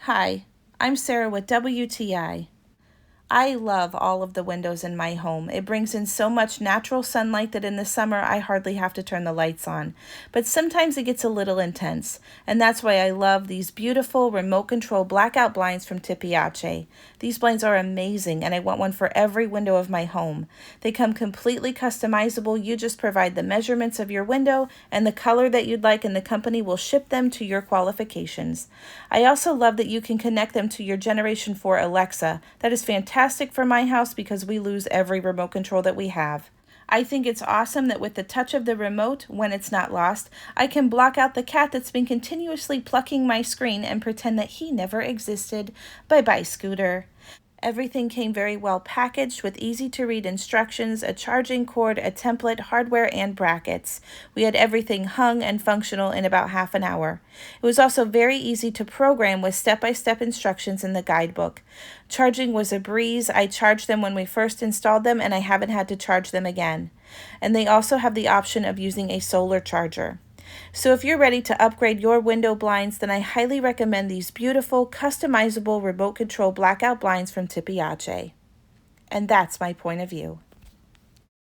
Hi, I'm Sarah with WTI. I love all of the windows in my home. It brings in so much natural sunlight that in the summer I hardly have to turn the lights on. But sometimes it gets a little intense, and that's why I love these beautiful remote control blackout blinds from TIPIACE. These blinds are amazing, and I want one for every window of my home. They come completely customizable. You just provide the measurements of your window and the color that you'd like, and the company will ship them to your qualifications. I also love that you can connect them to your Generation 4 Alexa. That is fantastic for my house because we lose every remote control that we have. I think it's awesome that with the touch of the remote, when it's not lost, I can block out the cat that's been continuously plucking my screen and pretend that he never existed. Bye-bye, Scooter. Everything came very well packaged with easy to read instructions, a charging cord, a template, hardware, and brackets. We had everything hung and functional in about half an hour. It was also very easy to program with step-by-step instructions in the guidebook. Charging was a breeze. I charged them when we first installed them, and I haven't had to charge them again. And they also have the option of using a solar charger. So if you're ready to upgrade your window blinds, then I highly recommend these beautiful, customizable remote control blackout blinds from TIPIACE. And that's my point of view.